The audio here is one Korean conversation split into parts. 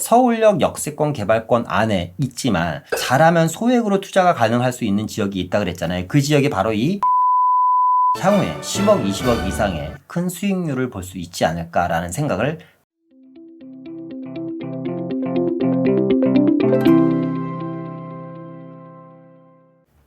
서울역 역세권 개발권 안에 있지만 잘하면 소액으로 투자가 가능할 수 있는 지역이 있다 그랬잖아요. 그 지역이 바로 이 향후에 10억, 20억 이상의 큰 수익률을 볼 수 있지 않을까라는 생각을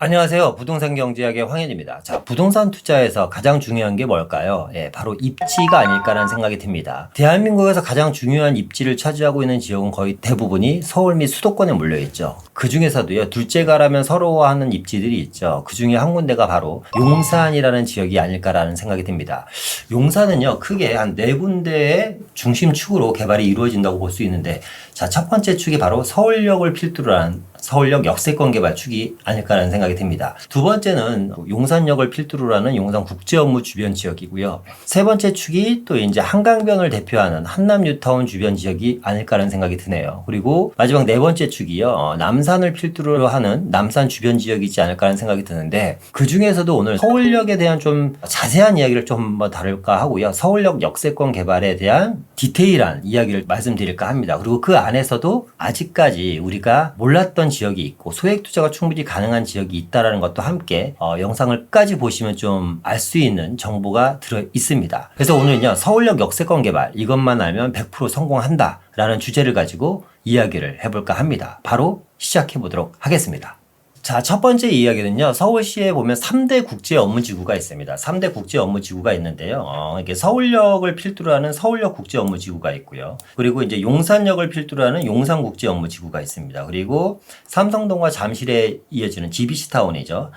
안녕하세요. 부동산 경제학의 황현입니다. 자, 부동산 투자에서 가장 중요한 게 뭘까요? 바로 입지가 아닐까라는 생각이 듭니다. 대한민국에서 가장 중요한 입지를 차지하고 있는 지역은 거의 대부분이 서울 및 수도권에 몰려있죠. 그 중에서도요, 둘째가라면 서러워하는 입지들이 있죠. 그 중에 한 군데가 바로 용산이라는 지역이 아닐까라는 생각이 듭니다. 용산은요, 크게 한 4군데의 중심축으로 개발이 이루어진다고 볼 수 있는데, 자, 첫 번째 축이 바로 서울역을 필두로 한 서울역 역세권 개발 축이 아닐까라는 생각이 듭니다. 두 번째는 용산역을 필두로 하는 용산국제업무 주변 지역이고요. 세 번째 축이 또 이제 한강변을 대표하는 한남 뉴타운 주변 지역이 아닐까라는 생각이 드네요. 그리고 마지막 네 번째 축이요. 남산을 필두로 하는 남산 주변 지역이지 않을까라는 생각이 드는데, 그 중에서도 오늘 서울역에 대한 좀 자세한 이야기를 좀 다룰까 하고요. 서울역 역세권 개발에 대한 디테일한 이야기를 말씀드릴까 합니다. 그리고 그 안에서도 아직까지 우리가 몰랐던 지역이 있고 소액 투자가 충분히 가능한 지역이 있다라는 것도 함께 영상을 끝까지 보시면 좀 알 수 있는 정보가 들어 있습니다. 그래서 오늘은요, 서울역 역세권 개발 이것만 알면 100% 성공한다 라는 주제를 가지고 이야기를 해볼까 합니다. 바로 시작해 보도록 하겠습니다. 자, 첫 번째 이야기는요, 서울시에 보면 3대 국제 업무지구가 있습니다. 3대 국제 업무지구가 있는데요. 이게 서울역을 필두로 하는 서울역 국제 업무지구가 있고요. 그리고 이제 용산역을 필두로 하는 용산 국제 업무지구가 있습니다. 그리고 삼성동과 잠실에 이어지는 GBC타운이죠.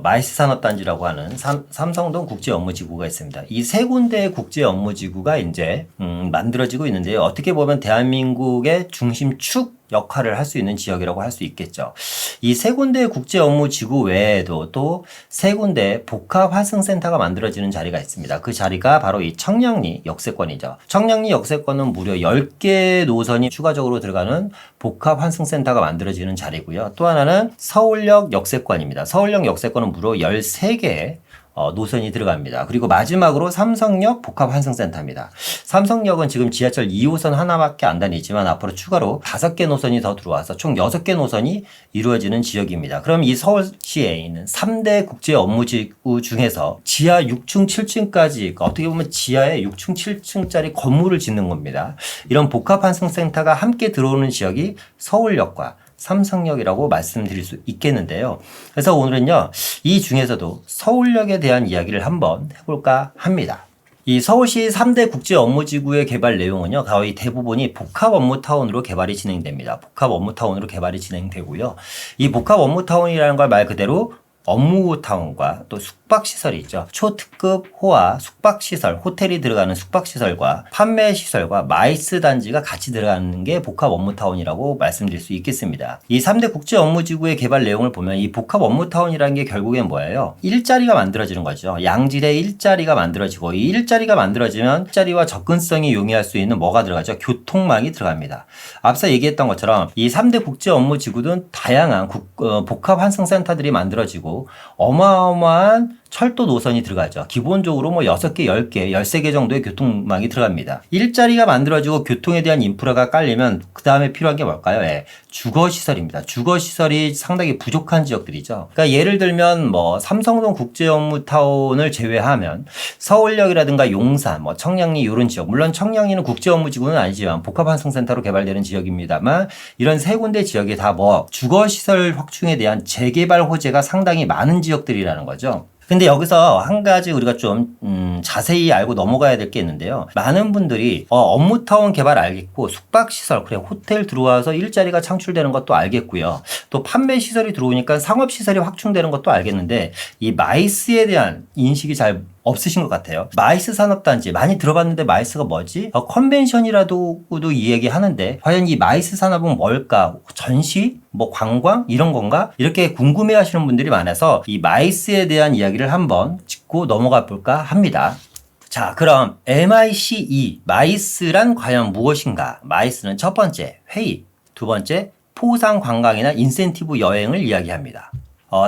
마이스 산업단지라고 하는 삼성동 국제 업무지구가 있습니다. 이 세 군데의 국제 업무지구가 이제 만들어지고 있는데요. 어떻게 보면 대한민국의 중심축 역할을 할 수 있는 지역이라고 할 수 있겠죠. 이 세 군데의 국제 업무 지구 외에도 또 세 군데 복합 환승센터가 만들어지는 자리가 있습니다. 그 자리가 바로 이 청량리 역세권이죠. 청량리 역세권은 무려 10개 노선이 추가적으로 들어가는 복합 환승센터가 만들어지는 자리고요. 또 하나는 서울역 역세권입니다. 서울역 역세권은 무려 13개의 노선이 들어갑니다. 그리고 마지막으로 삼성역 복합환승센터입니다. 삼성역은 지금 지하철 2호선 하나밖에 안 다니지만 앞으로 추가로 5개 노선이 더 들어와서 총 6개 노선이 이루어지는 지역입니다. 그럼 이 서울시에 있는 3대 국제 업무지구 중에서 지하 6층, 7층까지 어떻게 보면 지하에 6층, 7층짜리 건물을 짓는 겁니다. 이런 복합환승센터가 함께 들어오는 지역이 서울역과 삼성역이라고 말씀드릴 수 있겠는데요. 그래서 오늘은요, 이 중에서도 서울역에 대한 이야기를 한번 해볼까 합니다. 이 서울시 3대 국제 업무지구의 개발 내용은요, 거의 대부분이 복합 업무타운으로 개발이 진행됩니다. 복합 업무타운으로 개발이 진행되고요. 이 복합 업무타운이라는 걸 말 그대로 업무타운과 또 숙박시설이 있죠. 초특급 호화 숙박시설, 호텔이 들어가는 숙박시설과 판매시설과 마이스 단지가 같이 들어가는 게 복합 업무타운이라고 말씀드릴 수 있겠습니다. 이 3대 국제 업무지구의 개발 내용을 보면 이 복합 업무타운이라는 게 결국엔 뭐예요? 일자리가 만들어지는 거죠. 양질의 일자리가 만들어지고, 이 일자리가 만들어지면 일자리와 접근성이 용이할 수 있는 뭐가 들어가죠? 교통망이 들어갑니다. 앞서 얘기했던 것처럼 이 3대 국제 업무지구는 다양한 복합 환승센터들이 만들어지고 어마어마한 철도 노선이 들어가죠. 기본적으로 뭐 6개, 10개, 13개 정도의 교통망이 들어갑니다. 일자리가 만들어지고 교통에 대한 인프라가 깔리면 그 다음에 필요한 게 뭘까요? 주거시설입니다. 주거시설이 상당히 부족한 지역들이죠. 그러니까 예를 들면 뭐 삼성동 국제업무타운을 제외하면 서울역이라든가 용산, 뭐 청량리 이런 지역, 물론 청량리는 국제업무지구는 아니지만 복합환승센터로 개발되는 지역입니다만, 이런 세 군데 지역이 다 뭐 주거시설 확충에 대한 재개발 호재가 상당히 많은 지역들이라는 거죠. 근데 여기서 한 가지 우리가 좀 자세히 알고 넘어가야 될 게 있는데요. 많은 분들이 업무타운 개발 알겠고, 숙박시설, 그래 호텔 들어와서 일자리가 창출되는 것도 알겠고요. 또 판매시설이 들어오니까 상업시설이 확충되는 것도 알겠는데, 이 마이스에 대한 인식이 잘 없으신 것 같아요. 마이스 산업단지 많이 들어봤는데 마이스가 뭐지? 컨벤션이라도도 이 얘기 하는데 과연 이 마이스 산업은 뭘까? 전시? 뭐 관광? 이런 건가? 이렇게 궁금해 하시는 분들이 많아서 이 마이스에 대한 이야기를 한번 짚고 넘어가 볼까 합니다. 자, 그럼 MICE, 마이스란 과연 무엇인가? 마이스는 첫 번째, 회의. 두 번째, 포상 관광이나 인센티브 여행을 이야기합니다.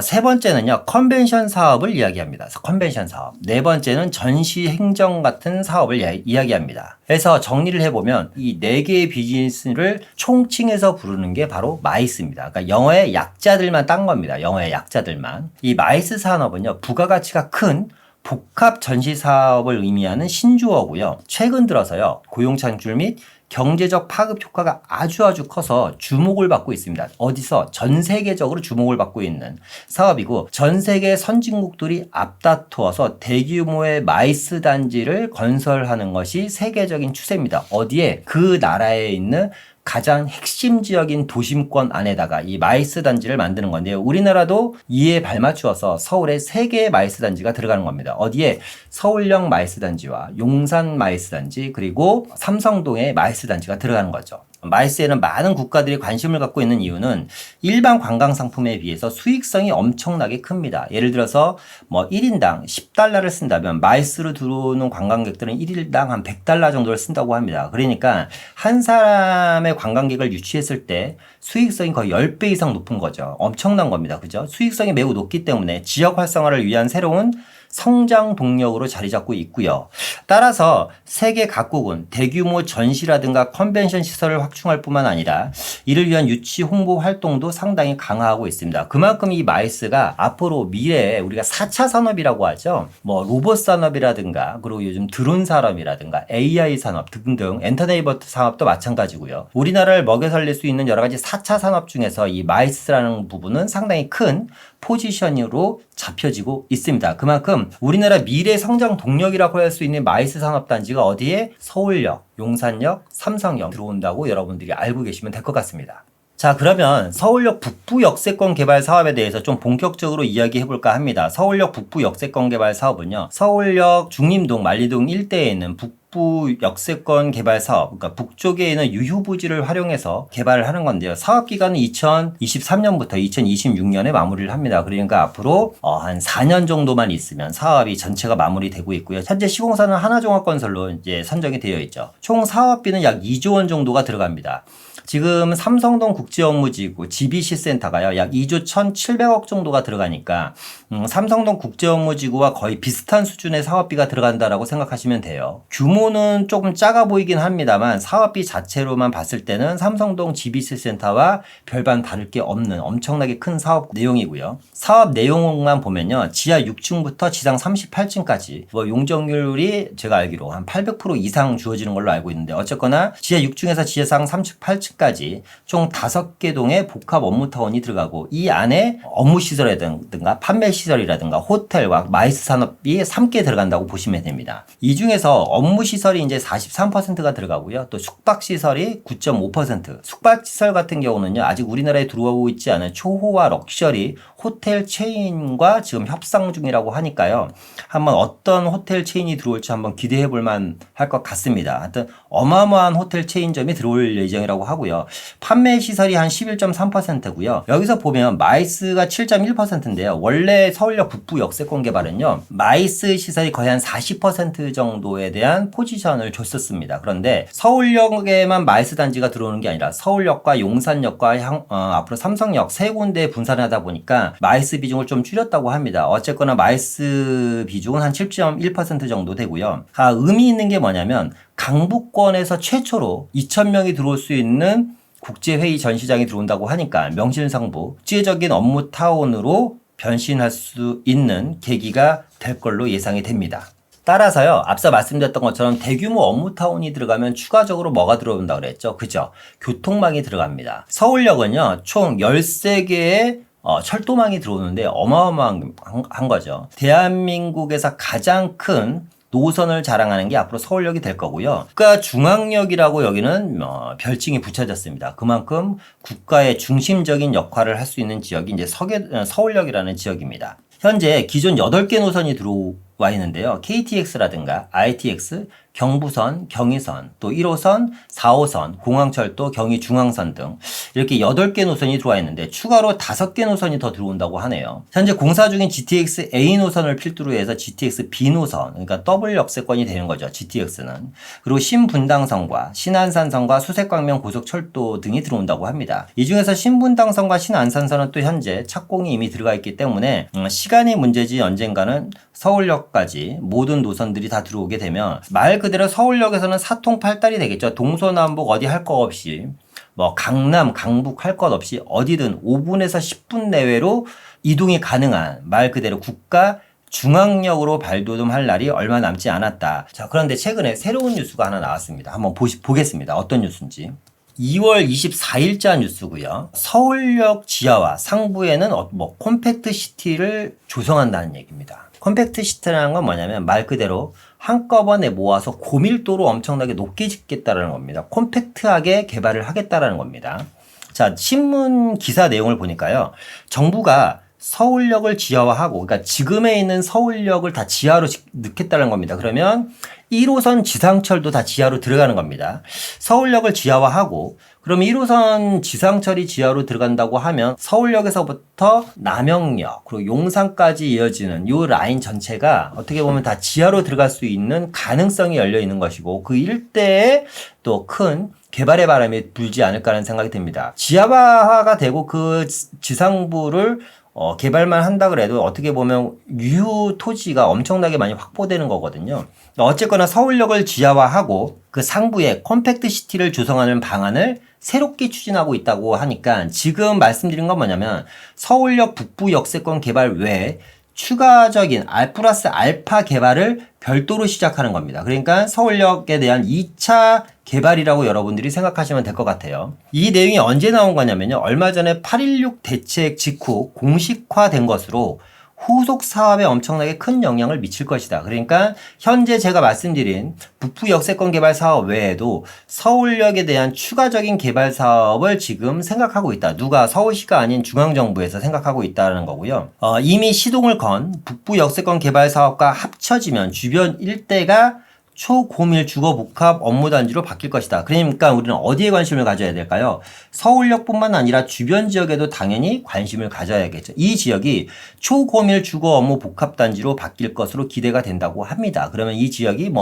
세 번째는요, 컨벤션 사업을 이야기합니다. 컨벤션 사업. 네 번째는 전시 행정 같은 사업을 이야기합니다. 그래서 정리를 해보면 이 네 개의 비즈니스를 총칭해서 부르는 게 바로 마이스입니다. 그러니까 영어의 약자들만 딴 겁니다. 영어의 약자들만. 이 마이스 산업은요, 부가가치가 큰 복합 전시 사업을 의미하는 신조어고요. 최근 들어서요, 고용 창출 및 경제적 파급 효과가 아주 커서 주목을 받고 있습니다. 어디서? 전 세계적으로 주목을 받고 있는 사업이고, 전 세계 선진국들이 앞다투어서 대규모의 마이스 단지를 건설하는 것이 세계적인 추세입니다. 어디에? 그 나라에 있는 가장 핵심 지역인 도심권 안에다가 이 마이스 단지를 만드는 건데요. 우리나라도 이에 발맞추어서 서울에 3개의 마이스 단지가 들어가는 겁니다. 어디에? 서울역 마이스 단지와 용산 마이스 단지, 그리고 삼성동의 마이스 단지가 들어가는 거죠. 마이스에는 많은 국가들이 관심을 갖고 있는 이유는 일반 관광 상품에 비해서 수익성이 엄청나게 큽니다. 예를 들어서 1인당 10달러를 쓴다면 마이스로 들어오는 관광객들은 1일당 한 100달러 정도를 쓴다고 합니다. 그러니까 한 사람의 관광객을 유치했을 때 수익성이 거의 10배 이상 높은 거죠. 엄청난 겁니다. 그죠? 수익성이 매우 높기 때문에 지역 활성화를 위한 새로운 성장 동력으로 자리 잡고 있고요. 따라서 세계 각국은 대규모 전시라든가 컨벤션 시설을 확충할 뿐만 아니라 이를 위한 유치 홍보 활동도 상당히 강화하고 있습니다. 그만큼 이 마이스가 앞으로 미래에 우리가 4차 산업이라고 하죠. 로봇 산업이라든가, 그리고 요즘 드론 산업이라든가 AI 산업 등등 엔터테인먼트 산업도 마찬가지고요. 우리나라를 먹여 살릴 수 있는 여러 가지 4차 산업 중에서 이 마이스라는 부분은 상당히 큰 포지션으로 잡혀지고 있습니다. 그만큼 우리나라 미래 성장 동력이라고 할 수 있는 마이스 산업단지가 어디에? 서울역, 용산역, 삼성역 들어온다고 여러분들이 알고 계시면 될 것 같습니다. 자, 그러면 서울역 북부 역세권 개발 사업에 대해서 좀 본격적으로 이야기해 볼까 합니다. 서울역 북부 역세권 개발 사업은요, 서울역 중림동, 만리동 일대에 있는 북부 역세권 개발 사업, 그러니까 북쪽에 있는 유휴부지를 활용해서 개발을 하는 건데요. 사업 기간은 2023년부터 2026년에 마무리를 합니다. 그러니까 앞으로 한 4년 정도만 있으면 사업이 전체가 마무리되고 있고요. 현재 시공사는 하나종합건설로 이제 선정이 되어 있죠. 총 사업비는 약 2조 원 정도가 들어갑니다. 지금 삼성동 국제업무지구 GBC 센터가요, 약 2조 1,700억 정도가 들어가니까 삼성동 국제업무지구와 거의 비슷한 수준의 사업비가 들어간다라고 생각하시면 돼요. 규모는 조금 작아 보이긴 합니다만 사업비 자체로만 봤을 때는 삼성동 GBC 센터와 별반 다를 게 없는 엄청나게 큰 사업 내용이고요. 사업 내용만 보면요, 지하 6층부터 지상 38층까지 용적률이 제가 알기로 한 800% 이상 주어지는 걸로 알고 있는데, 어쨌거나 지하 6층에서 지하상 38층 까지 총 5개 동의 복합 업무타운이 들어가고, 이 안에 업무시설이라든가 판매시설이라든가 호텔과 마이스 산업이 3개 들어간다고 보시면 됩니다. 이 중에서 업무시설이 이제 43%가 들어가고요. 또 숙박시설이 9.5%. 숙박시설 같은 경우는요, 아직 우리나라에 들어오고 있지 않은 초호화 럭셔리 호텔 체인과 지금 협상 중이라고 하니까요. 한번 어떤 호텔 체인이 들어올지 한번 기대해 볼 만 할 것 같습니다. 하여튼 어마어마한 호텔 체인점이 들어올 예정이라고 하고요. 판매 시설이 한 11.3%고요. 여기서 보면 마이스가 7.1%인데요. 원래 서울역 북부 역세권 개발은요, 마이스 시설이 거의 한 40% 정도에 대한 포지션을 줬었습니다. 그런데 서울역에만 마이스 단지가 들어오는 게 아니라 서울역과 용산역과 앞으로 삼성역 세 군데에 분산하다 보니까 마이스 비중을 좀 줄였다고 합니다. 어쨌거나 마이스 비중은 한 7.1% 정도 되고요. 의미 있는 게 뭐냐면 강북권에서 최초로 2,000명이 들어올 수 있는 국제회의 전시장이 들어온다고 하니까 명실상부 국제적인 업무타운으로 변신할 수 있는 계기가 될 걸로 예상이 됩니다. 따라서요, 앞서 말씀드렸던 것처럼 대규모 업무타운이 들어가면 추가적으로 뭐가 들어온다고 그랬죠? 그죠? 교통망이 들어갑니다. 서울역은요, 총 13개의 철도망이 들어오는데 어마어마한 거죠. 대한민국에서 가장 큰 노선을 자랑하는 게 앞으로 서울역이 될 거고요. 국가 중앙역이라고 여기는 별칭이 붙여졌습니다. 그만큼 국가의 중심적인 역할을 할 수 있는 지역이 이제 서울역이라는 지역입니다. 현재 기존 8개 노선이 들어와 있는데요. KTX라든가 ITX, 경부선, 경의선, 또 1호선, 4호선, 공항철도, 경의중앙선 등 이렇게 8개 노선이 들어와 있는데 추가로 5개 노선이 더 들어온다고 하네요. 현재 공사 중인 GTX A 노선을 필두로 해서 GTX B 노선, 그러니까 더블 역세권이 되는 거죠. GTX는. 그리고 신분당선과 신안산선과 수색광명 고속철도 등이 들어온다고 합니다. 이 중에서 신분당선과 신안산선은 또 현재 착공이 이미 들어가 있기 때문에 시간이 문제지 언젠가는 서울역까지 모든 노선들이 다 들어오게 되면 말 그대로 서울역에서는 사통팔달이 되겠죠. 동서남북 어디 할 거 없이 뭐 강남, 강북 할 것 없이 어디든 5분에서 10분 내외로 이동이 가능한 말 그대로 국가 중앙역으로 발돋움할 날이 얼마 남지 않았다. 자, 그런데 최근에 새로운 뉴스가 하나 나왔습니다. 한번 보겠습니다. 어떤 뉴스인지. 2월 24일자 뉴스고요. 서울역 지하와 상부에는 콤팩트 시티를 조성한다는 얘기입니다. 콤팩트 시티라는 건 뭐냐면 말 그대로 한꺼번에 모아서 고밀도로 엄청나게 높게 짓겠다라는 겁니다. 콤팩트하게 개발을 하겠다라는 겁니다. 자, 신문 기사 내용을 보니까요. 정부가 서울역을 지하화하고, 그러니까 지금에 있는 서울역을 다 지하로 넣겠다는 겁니다. 그러면 1호선 지상철도 다 지하로 들어가는 겁니다. 서울역을 지하화하고, 그럼 1호선 지상철이 지하로 들어간다고 하면 서울역에서부터 남영역, 그리고 용산까지 이어지는 이 라인 전체가 어떻게 보면 다 지하로 들어갈 수 있는 가능성이 열려 있는 것이고, 그 일대에 또 큰 개발의 바람이 불지 않을까라는 생각이 듭니다. 지하화가 되고 그 지상부를 개발만 한다 그래도 어떻게 보면 유휴 토지가 엄청나게 많이 확보되는 거거든요. 어쨌거나 서울역을 지하화하고 그 상부에 컴팩트 시티를 조성하는 방안을 새롭게 추진하고 있다고 하니까 지금 말씀드린 건 뭐냐면 서울역 북부 역세권 개발 외에 추가적인 플러스 알파 개발을 별도로 시작하는 겁니다. 그러니까 서울역에 대한 2차 개발이라고 여러분들이 생각하시면 될 것 같아요. 이 내용이 언제 나온 거냐면요. 얼마 전에 8.16 대책 직후 공식화된 것으로 후속 사업에 엄청나게 큰 영향을 미칠 것이다. 그러니까 현재 제가 말씀드린 북부 역세권 개발 사업 외에도 서울역에 대한 추가적인 개발 사업을 지금 생각하고 있다. 누가? 서울시가 아닌 중앙정부에서 생각하고 있다는 거고요. 이미 시동을 건 북부 역세권 개발 사업과 합쳐지면 주변 일대가 초고밀 주거복합 업무단지로 바뀔 것이다. 그러니까 우리는 어디에 관심을 가져야 될까요? 서울역뿐만 아니라 주변 지역에도 당연히 관심을 가져야겠죠. 이 지역이 초고밀 주거 업무 복합단지로 바뀔 것으로 기대가 된다고 합니다. 그러면 이 지역이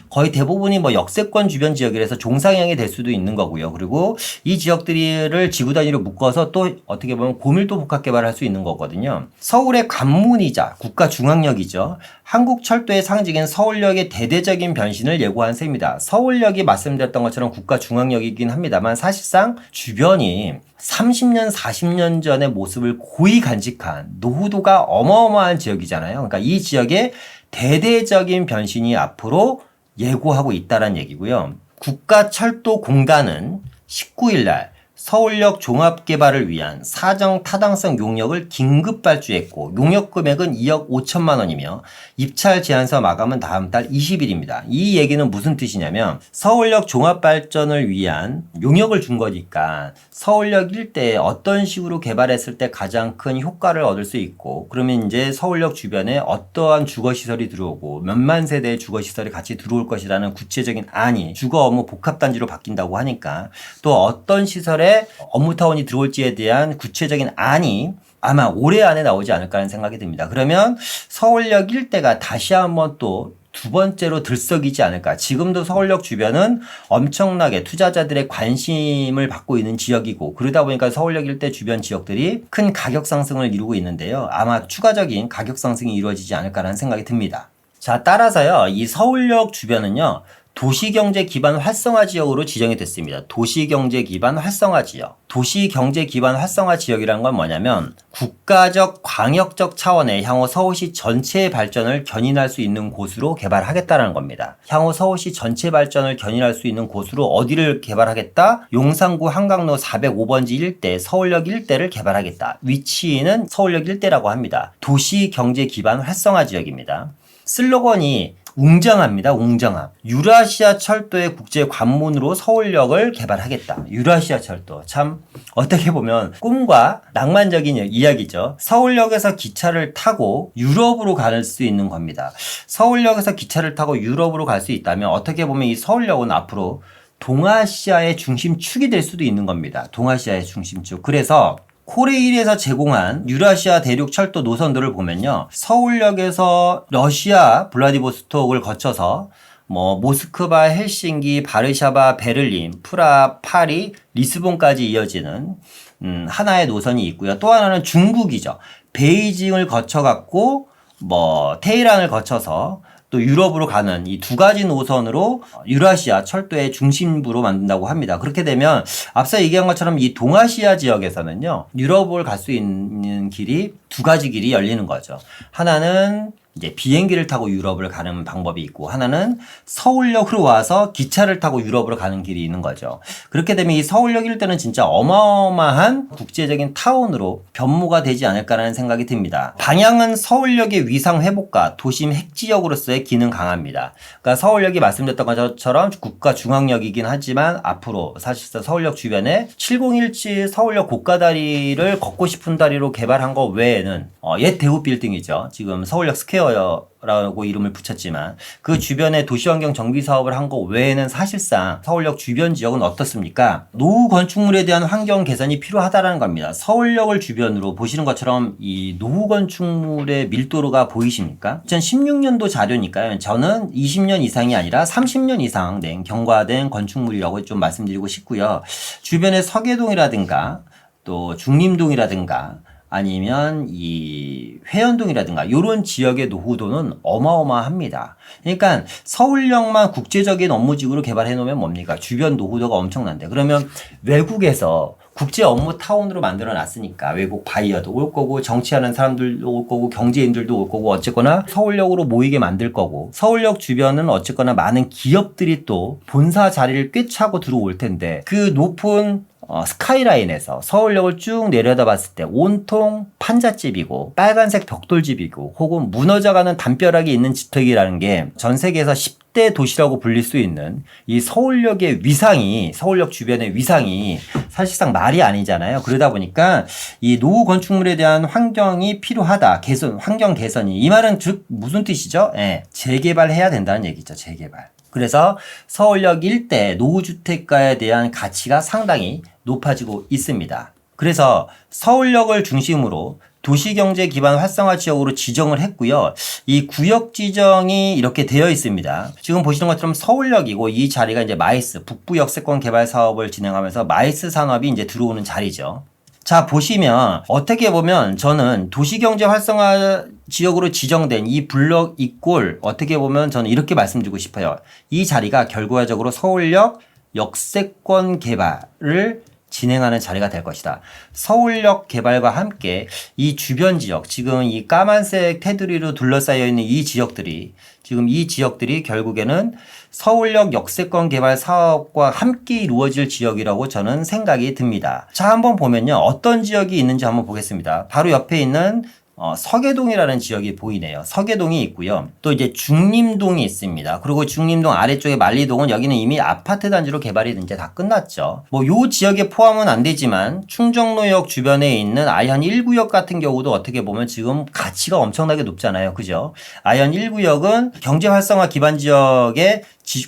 거의 대부분이 역세권 주변 지역이라서 종상향이 될 수도 있는 거고요. 그리고 이 지역들을 지구 단위로 묶어서 또 어떻게 보면 고밀도 복합 개발할 수 있는 거거든요. 서울의 관문이자 국가 중앙역이죠. 한국철도의 상징인 서울역의 대대적인 변신을 예고한 셈입니다. 서울역이 말씀드렸던 것처럼 국가 중앙역이긴 합니다만 사실상 주변이 30년, 40년 전의 모습을 고이 간직한 노후도가 어마어마한 지역이잖아요. 그러니까 이 지역의 대대적인 변신이 앞으로 예고하고 있다는 얘기고요. 국가철도공단은 19일 날 서울역 종합개발을 위한 사정 타당성 용역을 긴급 발주했고 용역 금액은 2억 5천만 원이며 입찰 제안서 마감은 다음 달 20일입니다. 이 얘기는 무슨 뜻이냐면 서울역 종합발전을 위한 용역을 준 거니까 서울역 일대에 어떤 식으로 개발했을 때 가장 큰 효과를 얻을 수 있고 그러면 이제 서울역 주변에 어떠한 주거시설이 들어오고 몇만 세대의 주거시설이 같이 들어올 것이라는 구체적인 안이 주거 업무 복합단지로 바뀐다고 하니까 또 어떤 시설에 업무타운이 들어올지에 대한 구체적인 안이 아마 올해 안에 나오지 않을까 하는 생각이 듭니다. 그러면 서울역 일대가 다시 한번 또 두 번째로 들썩이지 않을까. 지금도 서울역 주변은 엄청나게 투자자들의 관심을 받고 있는 지역이고 그러다 보니까 서울역 일대 주변 지역들이 큰 가격 상승을 이루고 있는데요. 아마 추가적인 가격 상승이 이루어지지 않을까라는 생각이 듭니다. 자, 따라서요. 이 서울역 주변은요. 도시경제 기반 활성화 지역으로 지정이 됐습니다. 도시경제 기반 활성화 지역. 도시경제 기반 활성화 지역이란 건 뭐냐면 국가적 광역적 차원의 향후 서울시 전체의 발전을 견인할 수 있는 곳으로 개발하겠다는 겁니다. 향후 서울시 전체 발전을 견인할 수 있는 곳으로 어디를 개발하겠다? 용산구 한강로 405번지 일대 서울역 일대를 개발하겠다. 위치는 서울역 일대라고 합니다. 도시경제 기반 활성화 지역입니다. 슬로건이 웅장합니다. 웅장함. 유라시아 철도의 국제 관문으로 서울역을 개발하겠다. 유라시아 철도. 참 어떻게 보면 꿈과 낭만적인 이야기죠. 서울역에서 기차를 타고 유럽으로 갈 수 있는 겁니다. 서울역에서 기차를 타고 유럽으로 갈 수 있다면 어떻게 보면 이 서울역은 앞으로 동아시아의 중심축이 될 수도 있는 겁니다. 동아시아의 중심축. 그래서 코레일에서 제공한 유라시아 대륙 철도 노선들을 보면요. 서울역에서 러시아 블라디보스톡을 거쳐서 모스크바, 헬싱기, 바르샤바, 베를린, 프라, 파리, 리스본까지 이어지는 하나의 노선이 있고요. 또 하나는 중국이죠. 베이징을 거쳐갖고 테헤란을 거쳐서 또 유럽으로 가는 이 두 가지 노선으로 유라시아 철도의 중심부로 만든다고 합니다. 그렇게 되면 앞서 얘기한 것처럼 이 동아시아 지역에서는요, 유럽을 갈 수 있는 길이 두 가지 길이 열리는 거죠. 하나는 이제 비행기를 타고 유럽을 가는 방법이 있고, 하나는 서울역으로 와서 기차를 타고 유럽으로 가는 길이 있는 거죠. 그렇게 되면 이 서울역 일대는 진짜 어마어마한 국제적인 타운으로 변모가 되지 않을까라는 생각이 듭니다. 방향은 서울역의 위상 회복과 도심 핵지역으로서의 기능 강화입니다. 그러니까 서울역이 말씀드렸던 것처럼 국가 중앙역이긴 하지만 앞으로 사실상 서울역 주변에 7017 서울역 고가다리를 걷고 싶은 다리로 개발한 것 외에는 옛 대우 빌딩이죠. 지금 서울역 스퀘어라고 이름을 붙였지만 그 주변에 도시환경 정비 사업을 한 것 외에는 사실상 서울역 주변 지역은 어떻습니까? 노후 건축물에 대한 환경 개선이 필요하다는 겁니다. 서울역을 주변으로 보시는 것처럼 이 노후 건축물의 밀도가 보이십니까? 2016년도 자료니까요. 저는 20년 이상이 아니라 30년 이상 된 경과된 건축물이라고 좀 말씀드리고 싶고요. 주변에 서계동이라든가 또 중림동이라든가 아니면 이 회원동이라든가 이런 지역의 노후도는 어마어마합니다. 그러니까 서울역만 국제적인 업무지구로 개발해 놓으면 뭡니까? 주변 노후도가 엄청난데, 그러면 외국에서 국제 업무 타운으로 만들어 놨으니까 외국 바이어도 올 거고 정치하는 사람들도 올 거고 경제인들도 올 거고 어쨌거나 서울역으로 모이게 만들 거고, 서울역 주변은 어쨌거나 많은 기업들이 또 본사 자리를 꿰차고 들어올 텐데, 그 높은 스카이라인에서 서울역을 쭉 내려다 봤을 때 온통 판잣집이고 빨간색 벽돌집이고 혹은 무너져가는 담벼락이 있는 주택이라는 게 전 세계에서 10대 도시라고 불릴 수 있는 이 서울역의 위상이, 서울역 주변의 위상이 사실상 말이 아니잖아요. 그러다 보니까 이 노후 건축물에 대한 환경이 필요하다. 환경 개선이. 이 말은 즉 무슨 뜻이죠? 재개발해야 된다는 얘기죠. 재개발. 그래서 서울역 일대 노후주택가에 대한 가치가 상당히 높아지고 있습니다. 그래서 서울역을 중심으로 도시경제 기반 활성화 지역으로 지정을 했고요. 이 구역 지정이 이렇게 되어 있습니다. 지금 보시는 것처럼 서울역이고 이 자리가 이제 마이스 북부 역세권 개발 사업을 진행하면서 마이스 산업이 이제 들어오는 자리죠. 자, 보시면 어떻게 보면 저는 도시경제 활성화 지역으로 지정된 이 블럭 이꼴 어떻게 보면 저는 이렇게 말씀드리고 싶어요. 이 자리가 결과적으로 서울역 역세권 개발을 진행하는 자리가 될 것이다. 서울역 개발과 함께 이 주변 지역, 지금 이 까만색 테두리로 둘러싸여 있는 이 지역들이 결국에는 서울역 역세권 개발 사업과 함께 이루어질 지역이라고 저는 생각이 듭니다. 자, 한번 보면요. 어떤 지역이 있는지 한번 보겠습니다. 바로 옆에 있는 서계동이라는 지역이 보이네요. 서계동이 있고요. 또 이제 중림동이 있습니다. 그리고 중림동 아래쪽에 만리동은 여기는 이미 아파트 단지로 개발이 이제 다 끝났죠. 요 지역에 포함은 안 되지만 충정로역 주변에 있는 아현 1구역 같은 경우도 어떻게 보면 지금 가치가 엄청나게 높잖아요. 그죠? 아현 1구역은 경제 활성화 기반 지역에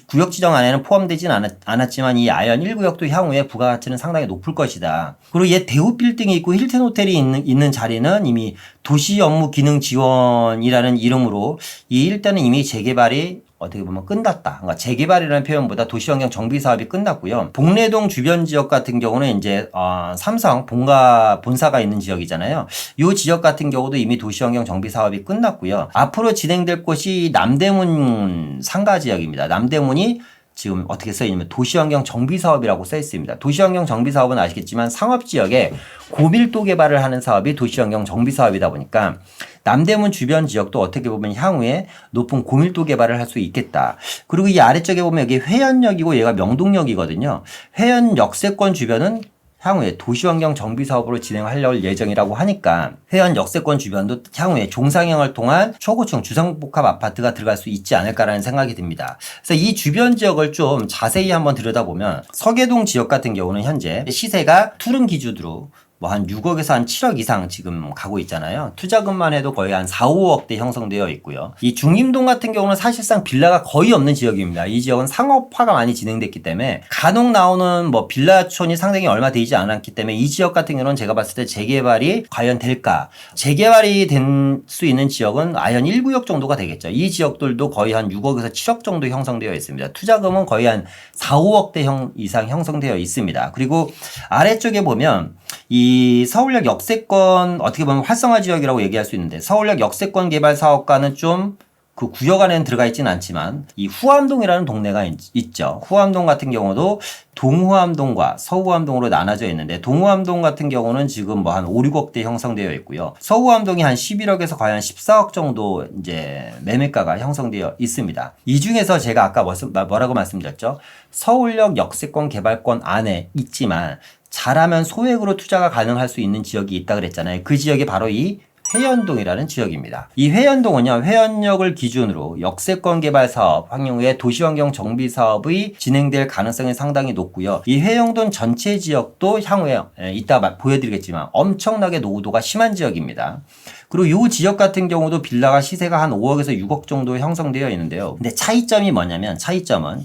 구역 지정 안에는 포함되진 않았지만 이 아현 1구역도 향후에 부가가치는 상당히 높을 것이다. 그리고 얘 대우 빌딩이 있고 힐튼 호텔이 있는 자리는 이미 도시 업무 기능 지원이라는 이름으로 이 일대는 이미 재개발이 어떻게 보면 끝났다. 그러니까 재개발이라는 표현보다 도시환경 정비 사업이 끝났고요. 복례동 주변 지역 같은 경우는 이제 삼성 본사가 있는 지역이잖아요. 이 지역 같은 경우도 이미 도시환경 정비 사업이 끝났고요. 앞으로 진행될 곳이 남대문 상가 지역입니다. 남대문이 지금 어떻게 써있냐면 도시환경 정비사업이라고 써있습니다. 도시환경 정비사업은 아시겠지만 상업지역에 고밀도 개발을 하는 사업이 도시환경 정비사업이다 보니까 남대문 주변 지역도 어떻게 보면 향후에 높은 고밀도 개발을 할 수 있겠다. 그리고 이 아래쪽에 보면 여기 회원역이고 얘가 명동역이거든요. 회원 역세권 주변은 향후에 도시환경 정비 사업으로 진행하려고 예정이라고 하니까 회원 역세권 주변도 향후에 종상형을 통한 초고층 주상복합 아파트가 들어갈 수 있지 않을까라는 생각이 듭니다. 그래서 이 주변 지역을 좀 자세히 한번 들여다보면 서계동 지역 같은 경우는 현재 시세가 투룸 기준으로 뭐 한 6억에서 한 7억 이상 지금 가고 있잖아요. 투자금만 해도 거의 한 4, 5억대 형성되어 있고요. 이 중림동 같은 경우는 사실상 빌라가 거의 없는 지역입니다. 이 지역은 상업화가 많이 진행됐기 때문에 간혹 나오는 뭐 빌라촌이 상당히 얼마 되지 않았기 때문에 이 지역 같은 경우는 제가 봤을 때 재개발이 과연 될까? 재개발이 된 수 있는 지역은 아연 1구역 정도가 되겠죠. 이 지역들도 거의 한 6억에서 7억 정도 형성되어 있습니다. 투자금은 거의 한 4, 5억대 이상 형성되어 있습니다. 그리고 아래쪽에 보면 이 서울역 역세권 어떻게 보면 활성화 지역이라고 얘기할 수 있는데 서울역 역세권 개발 사업과는 좀 그 구역 안에는 들어가 있지는 않지만 이 후암동이라는 동네가 있죠. 후암동 같은 경우도 동후암동과 서후암동으로 나눠져 있는데 동후암동 같은 경우는 지금 뭐 한 5, 6억대 형성되어 있고요. 서후암동이 한 11억에서 거의 한 14억 정도 이제 매매가가 형성되어 있습니다. 이 중에서 제가 아까 뭐라고 말씀드렸죠? 서울역 역세권 개발권 안에 있지만 잘하면 소액으로 투자가 가능할 수 있는 지역이 있다 그랬잖아요. 그 지역이 바로 이 회연동이라는 지역입니다. 이 회연동은요, 회연역을 기준으로 역세권 개발 사업, 향후에 도시환경 정비 사업이 진행될 가능성이 상당히 높고요. 이 회연동 전체 지역도 향후에 이따 보여드리겠지만 엄청나게 노후도가 심한 지역입니다. 그리고 이 지역 같은 경우도 빌라가 시세가 한 5억에서 6억 정도 형성되어 있는데요. 근데 차이점이 뭐냐면 차이점은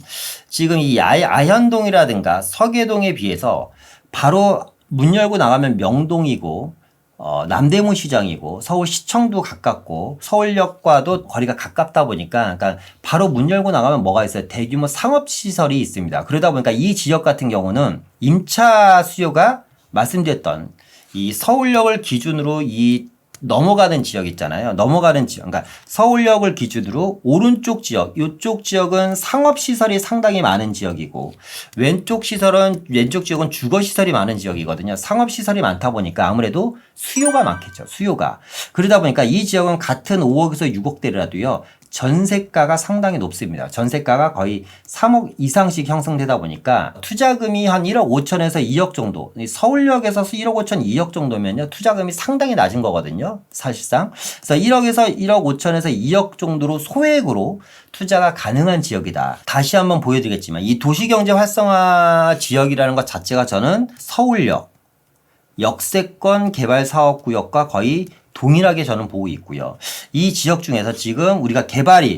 지금 이 아현동이라든가 서계동에 비해서 바로 문 열고 나가면 명동이고 남대문 시장이고 서울시청도 가깝고 서울역과도 거리가 가깝다 보니까 그러니까 바로 문 열고 나가면 뭐가 있어요? 대규모 상업시설이 있습니다. 그러다 보니까 이 지역 같은 경우는 임차 수요가 말씀드렸던 이 서울역을 기준으로 이 넘어가는 지역 있잖아요. 넘어가는 지역. 그러니까 서울역을 기준으로 오른쪽 지역, 이쪽 지역은 상업시설이 상당히 많은 지역이고 왼쪽 지역은 주거시설이 많은 지역이거든요. 상업시설이 많다 보니까 아무래도 수요가 많겠죠. 수요가. 그러다 보니까 이 지역은 같은 5억에서 6억대라도요. 전세가가 상당히 높습니다. 전세가가 거의 3억 이상씩 형성되다 보니까 투자금이 한 1억 5천에서 2억 정도, 서울역에서 1억 5천, 2억 정도면요 투자금이 상당히 낮은 거거든요. 사실상. 그래서 1억에서 1억 5천에서 2억 정도로 소액으로 투자가 가능한 지역이다. 다시 한번 보여드리겠지만 이 도시경제 활성화 지역이라는 것 자체가 저는 서울역 역세권 개발 사업구역과 거의 동일하게 저는 보고 있고요. 이 지역 중에서 지금 우리가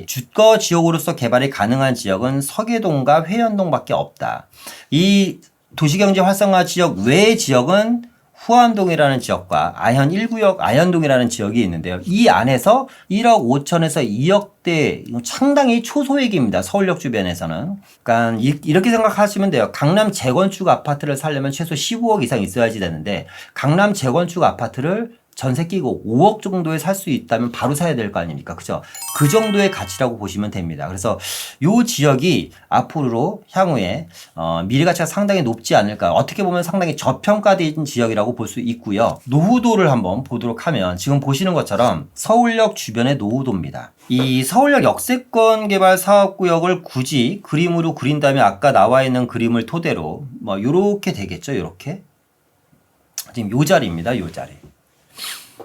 주거 지역으로서 개발이 가능한 지역은 서계동과 회연동밖에 없다. 이 도시경제 활성화 지역 외의 지역은 후암동이라는 지역과 아현 1구역 아현동이라는 지역이 있는데요. 이 안에서 1억 5천에서 2억대 상당히 초소액입니다. 서울역 주변에서는. 그러니까 이렇게 생각하시면 돼요. 강남 재건축 아파트를 사려면 최소 15억 이상 있어야지 되는데 강남 재건축 아파트를 전세 끼고 5억 정도에 살 수 있다면 바로 사야 될 거 아닙니까? 그죠? 그 정도의 가치라고 보시면 됩니다. 그래서 요 지역이 앞으로 향후에 미래 가치가 상당히 높지 않을까. 어떻게 보면 상당히 저평가된 지역이라고 볼 수 있고요. 노후도를 한번 보도록 하면 지금 보시는 것처럼 서울역 주변의 노후도입니다. 이 서울역 역세권 개발 사업구역을 굳이 그림으로 그린다면 아까 나와 있는 그림을 토대로 뭐 요렇게 되겠죠. 요렇게. 지금 요 자리입니다. 요 자리.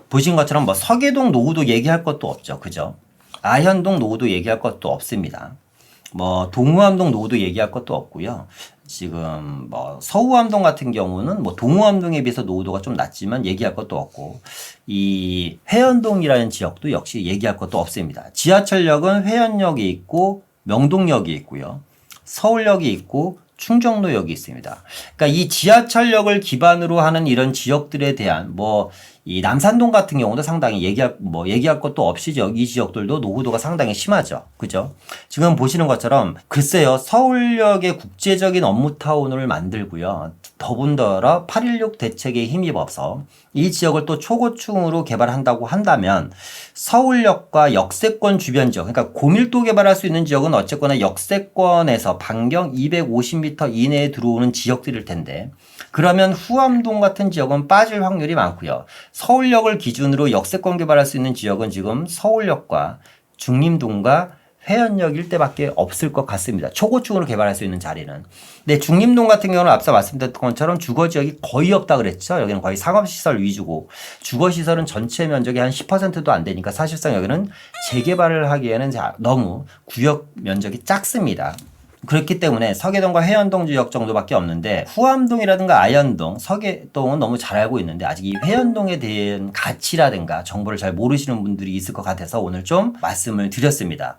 보신 것처럼 뭐 서계동 노후도 얘기할 것도 없죠. 그죠? 아현동 노후도 얘기할 것도 없습니다. 뭐 동후암동 노후도 얘기할 것도 없고요. 지금 뭐 서후암동 같은 경우는 뭐 동후암동에 비해서 노후도가 좀 낮지만 얘기할 것도 없고 이 회연동이라는 지역도 역시 얘기할 것도 없습니다. 지하철역은 회연역이 있고 명동역이 있고요. 서울역이 있고 충정로역이 있습니다. 그러니까 이 지하철역을 기반으로 하는 이런 지역들에 대한 이 남산동 같은 경우도 상당히 얘기할 것도 없이 이 지역들도 노후도가 상당히 심하죠. 그죠? 지금 보시는 것처럼 글쎄요. 서울역의 국제적인 업무타운을 만들고요. 더군다나 8.16 대책에 힘입어서 이 지역을 또 초고층으로 개발한다고 한다면 서울역과 역세권 주변 지역, 그러니까 고밀도 개발할 수 있는 지역은 어쨌거나 역세권에서 반경 250m 이내에 들어오는 지역들일 텐데 그러면 후암동 같은 지역은 빠질 확률이 많고요. 서울역을 기준으로 역세권 개발할 수 있는 지역은 지금 서울역과 중림동과 회원역 일대밖에 없을 것 같습니다. 초고층으로 개발할 수 있는 자리는. 근데 중림동 같은 경우는 앞서 말씀드렸던 것처럼 주거지역이 거의 없다 그랬죠. 여기는 거의 상업시설 위주고 주거시설은 전체 면적의 한 10%도 안 되니까 사실상 여기는 재개발을 하기에는 너무 구역 면적이 작습니다. 그렇기 때문에 서계동과 회원동 지역 정도밖에 없는데 후암동이라든가 아현동, 서계동은 너무 잘 알고 있는데 아직 이 회원동에 대한 가치라든가 정보를 잘 모르시는 분들이 있을 것 같아서 오늘 좀 말씀을 드렸습니다.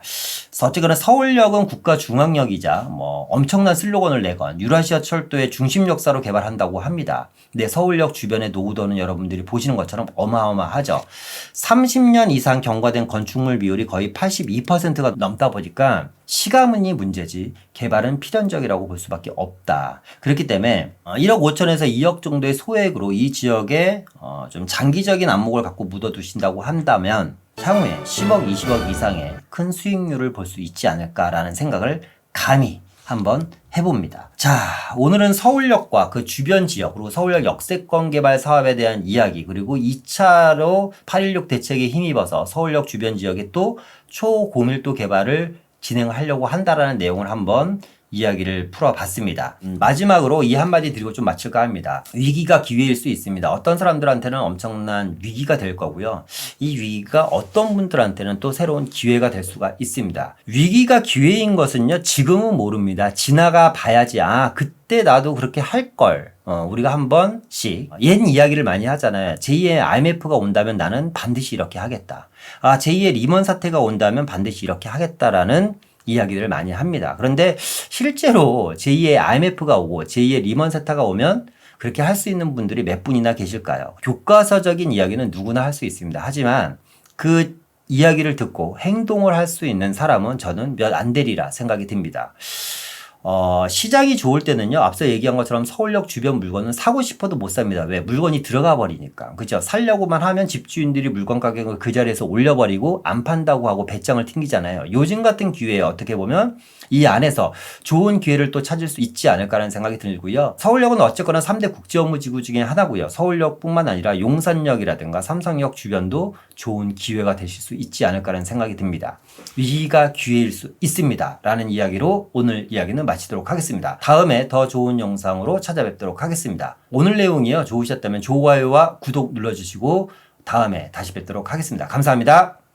그래서 어쨌거나 서울역은 국가중앙역이자 뭐 엄청난 슬로건을 내건 유라시아 철도의 중심 역사로 개발한다고 합니다. 근데 서울역 주변의 노후도는 여러분들이 보시는 것처럼 어마어마하죠. 30년 이상 경과된 건축물 비율이 거의 82%가 넘다 보니까 시가문이 문제지 개발은 필연적이라고 볼 수밖에 없다. 그렇기 때문에 1억 5천에서 2억 정도의 소액으로 이 지역에 좀 장기적인 안목을 갖고 묻어두신다고 한다면 향후에 10억, 20억 이상의 큰 수익률을 볼 수 있지 않을까라는 생각을 감히 한번 해봅니다. 자, 오늘은 서울역과 그 주변 지역 그리고 서울역 역세권 개발 사업에 대한 이야기 그리고 2차로 816 대책에 힘입어서 서울역 주변 지역에 또 초고밀도 개발을 진행하려고 한다라는 내용을 한번 이야기를 풀어봤습니다. 마지막으로 이 한마디 드리고 좀 마칠까 합니다. 위기가 기회일 수 있습니다. 어떤 사람들한테는 엄청난 위기가 될 거고요. 이 위기가 어떤 분들한테는 또 새로운 기회가 될 수가 있습니다. 위기가 기회인 것은요. 지금은 모릅니다. 지나가 봐야지 그때 나도 그렇게 할 걸. 우리가 한 번씩 옛 이야기를 많이 하잖아요. 제2의 IMF가 온다면 나는 반드시 이렇게 하겠다. 제2의 리먼 사태가 온다면 반드시 이렇게 하겠다라는 이야기를 많이 합니다. 그런데 실제로 제2의 IMF가 오고 제2의 리먼 사태가 오면 그렇게 할 수 있는 분들이 몇 분이나 계실까요? 교과서적인 이야기는 누구나 할 수 있습니다. 하지만 그 이야기를 듣고 행동을 할 수 있는 사람은 저는 몇 안 되리라 생각이 듭니다. 시장이 좋을 때는요, 앞서 얘기한 것처럼 서울역 주변 물건은 사고 싶어도 못 삽니다. 왜? 물건이 들어가 버리니까. 그죠? 살려고만 하면 집주인들이 물건 가격을 그 자리에서 올려버리고 안 판다고 하고 배짱을 튕기잖아요. 요즘 같은 기회에 어떻게 보면 이 안에서 좋은 기회를 또 찾을 수 있지 않을까라는 생각이 들고요. 서울역은 어쨌거나 3대 국제업무지구 중에 하나고요. 서울역뿐만 아니라 용산역이라든가 삼성역 주변도 좋은 기회가 되실 수 있지 않을까라는 생각이 듭니다. 위기가 기회일 수 있습니다. 라는 이야기로 오늘 이야기는 마치도록 하겠습니다. 다음에 더 좋은 영상으로 찾아뵙도록 하겠습니다. 오늘 내용이요. 좋으셨다면 좋아요와 구독 눌러주시고 다음에 다시 뵙도록 하겠습니다. 감사합니다.